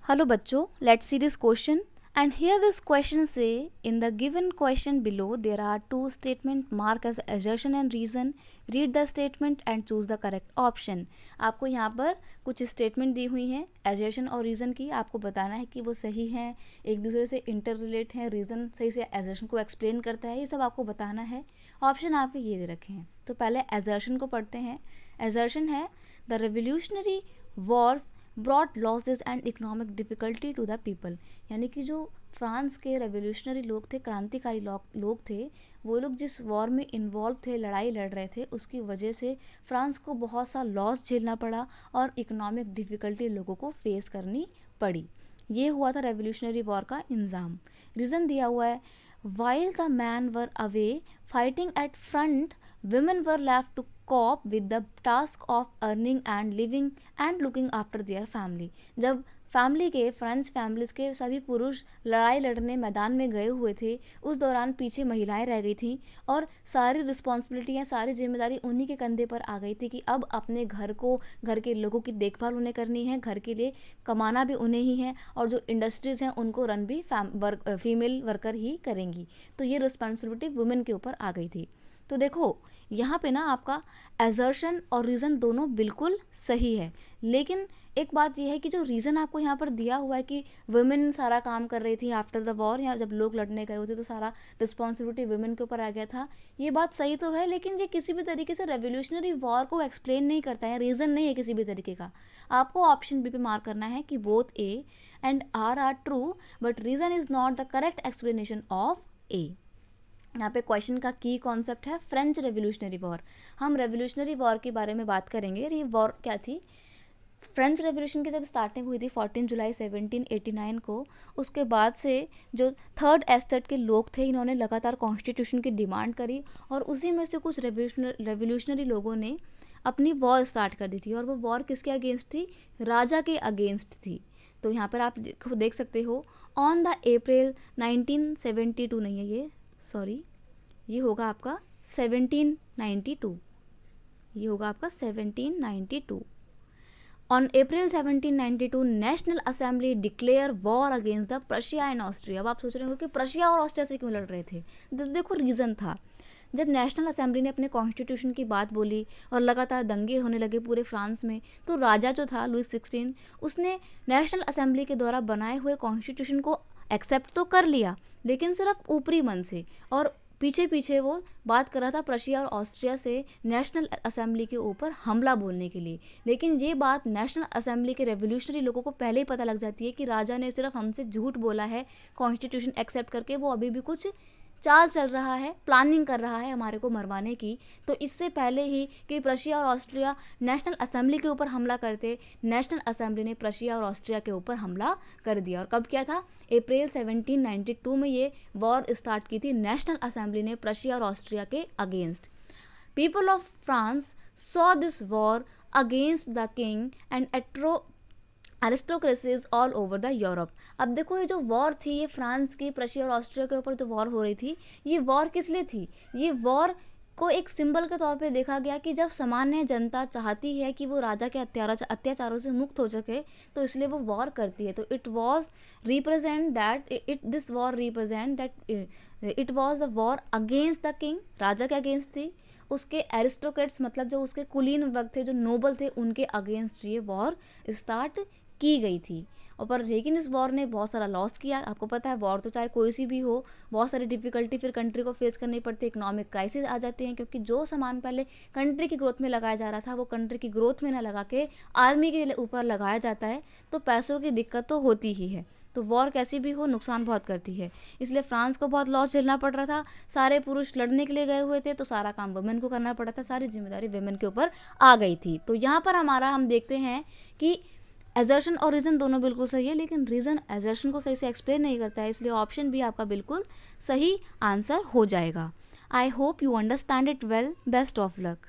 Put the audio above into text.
Hello बच्चों, let's see this question. And here this question say, in the given question below there are two statements marked as assertion and reason. Read the statement and choose the correct option. आपको यहाँ पर कुछ statement दी हुई हैं assertion और reason की. आपको बताना है कि वो सही हैं, एक दूसरे से इंटर रिलेट हैं, रीज़न सही से assertion को एक्सप्लेन करता है, ये सब आपको बताना है. ऑप्शन आपके ये दे रखे हैं. तो पहले assertion को पढ़ते हैं. assertion है the revolutionary wars brought losses and economic difficulty to the people. यानी कि जो फ्रांस के रेवोल्यूशनरी लोग थे, क्रांतिकारी लोग थे, वो लोग जिस वॉर में इन्वॉल्व थे, लड़ाई लड़ रहे थे, उसकी वजह से फ्रांस को बहुत सा लॉस झेलना पड़ा और इकोनॉमिक डिफ़िकल्टी लोगों को फेस करनी पड़ी. ये हुआ था रेवोल्यूशनरी वॉर का इंजाम. रीज़न दिया हुआ है, while the man were away fighting eight front, women were left to cope with the task of earning and living and looking after their family. जब फैमिली के फ्रेंच फैमिलीज़ के सभी पुरुष लड़ाई लड़ने मैदान में गए हुए थे, उस दौरान पीछे महिलाएं रह गई थीं और सारी रिस्पॉन्सिबिलिटियाँ, सारी जिम्मेदारी उन्हीं के कंधे पर आ गई थी कि अब अपने घर को, घर के लोगों की देखभाल उन्हें करनी है, घर के लिए कमाना भी उन्हें ही है और जो इंडस्ट्रीज़ हैं उनको रन भी फीमेल वर्कर ही करेंगी. तो ये रिस्पॉन्सिबिलिटी वुमेन के ऊपर आ गई थी. तो देखो यहाँ पे ना आपका एजर्शन और रीज़न दोनों बिल्कुल सही है, लेकिन एक बात यह है कि जो रीज़न आपको यहाँ पर दिया हुआ है कि वुमेन सारा काम कर रही थी आफ्टर द वॉर, या जब लोग लड़ने गए होते तो सारा रिस्पॉन्सिबिलिटी वुमेन के ऊपर आ गया था, ये बात सही तो है, लेकिन ये किसी भी तरीके से रेवोल्यूशनरी वॉर को एक्सप्लेन नहीं करता है, रीज़न नहीं है किसी भी तरीके का. आपको ऑप्शन बी पे मार्क करना है कि both A and R true but reason is not the correct explanation of A. यहाँ पे क्वेश्चन का की कॉन्सेप्ट है फ्रेंच रेवोल्यूशनरी वॉर. हम रेवोल्यूशनरी वॉर के बारे में बात करेंगे. ये वॉर क्या थी? फ्रेंच रेवोल्यूशन की जब स्टार्टिंग हुई थी 14 जुलाई 1789 को, उसके बाद से जो थर्ड एस्टेट के लोग थे, इन्होंने लगातार कॉन्स्टिट्यूशन की डिमांड करी और उसी में से कुछ रेवोल्यूशनरी लोगों ने अपनी वॉर स्टार्ट कर दी थी. और वो वॉर किसके अगेंस्ट थी? राजा के अगेंस्ट थी. तो यहाँ पर आप देख सकते हो, ऑन द अप्रैल 1972 नहीं है ये, सॉरी, ये होगा आपका 1792. ये होगा आपका 1792. On April 1792 national assembly declare war against the Prussia and Austria. अब आप सोच रहे होंगे कि प्रशिया और ऑस्ट्रिया से क्यों लड़ रहे थे. देखो रीज़न था, जब नेशनल असेंबली ने अपने कॉन्स्टिट्यूशन की बात बोली और लगातार दंगे होने लगे पूरे फ्रांस में, तो राजा जो था लुई 16, उसने नेशनल असेंबली के द्वारा बनाए हुए कॉन्स्टिट्यूशन को एक्सेप्ट तो कर लिया, लेकिन सिर्फ ऊपरी मन से, और पीछे पीछे वो बात कर रहा था प्रशिया और ऑस्ट्रिया से नेशनल असेंबली के ऊपर हमला बोलने के लिए. लेकिन ये बात नेशनल असेंबली के रेवोल्यूशनरी लोगों को पहले ही पता लग जाती है कि राजा ने सिर्फ हमसे झूठ बोला है कॉन्स्टिट्यूशन एक्सेप्ट करके, वो अभी भी कुछ चाल चल रहा है, प्लानिंग कर रहा है हमारे को मरवाने की. तो इससे पहले ही कि प्रशिया और ऑस्ट्रिया नेशनल असेंबली के ऊपर हमला करते, नेशनल असेंबली ने प्रशिया और ऑस्ट्रिया के ऊपर हमला कर दिया. और कब किया था? अप्रैल 1792 में ये वॉर स्टार्ट की थी नेशनल असेंबली ने प्रशिया और ऑस्ट्रिया के against. People of France saw this war against the king and aristocracies all over the Europe. अब देखो, ये जो वॉर थी, ये फ्रांस की प्रशिया और ऑस्ट्रिया के ऊपर जो वॉर हो रही थी, ये वॉर किस लिए थी? ये वॉर को एक सिंबल के तौर पे देखा गया कि जब सामान्य जनता चाहती है कि वो राजा के अत्याचारों से मुक्त हो सके, तो इसलिए वो वॉर करती है. तो it was represent that this war represent that it was the war against the king, राजा के अगेंस्ट थी, उसके एरिस्टोक्रेट्स मतलब जो उसके कुलीन वर्ग थे, जो नोबल थे, उनके अगेंस्ट ये वॉर स्टार्ट की गई थी. और पर लेकिन इस वॉर ने बहुत सारा लॉस किया. आपको पता है वॉर तो चाहे कोई सी भी हो, बहुत सारी डिफिकल्टी फिर कंट्री को फेस करनी पड़ती है, इकोनॉमिक क्राइसिस आ जाते हैं, क्योंकि जो सामान पहले कंट्री की ग्रोथ में लगाया जा रहा था वो कंट्री की ग्रोथ में ना लगा के आर्मी के ऊपर लगाया जाता है, तो पैसों की दिक्कत तो होती ही है. तो वॉर कैसी भी हो नुकसान बहुत करती है, इसलिए फ्रांस को बहुत लॉस झेलना पड़ रहा था. सारे पुरुष लड़ने के लिए गए हुए थे, तो सारा काम वुमेन को करना पड़ा था, सारी जिम्मेदारी वुमेन के ऊपर आ गई थी. तो यहाँ पर हम देखते हैं कि एजर्शन और रीज़न दोनों बिल्कुल सही है, लेकिन रीज़न एजर्शन को सही से एक्सप्लेन नहीं करता है, इसलिए ऑप्शन भी आपका बिल्कुल सही आंसर हो जाएगा. I hope you understand it well. Best of luck.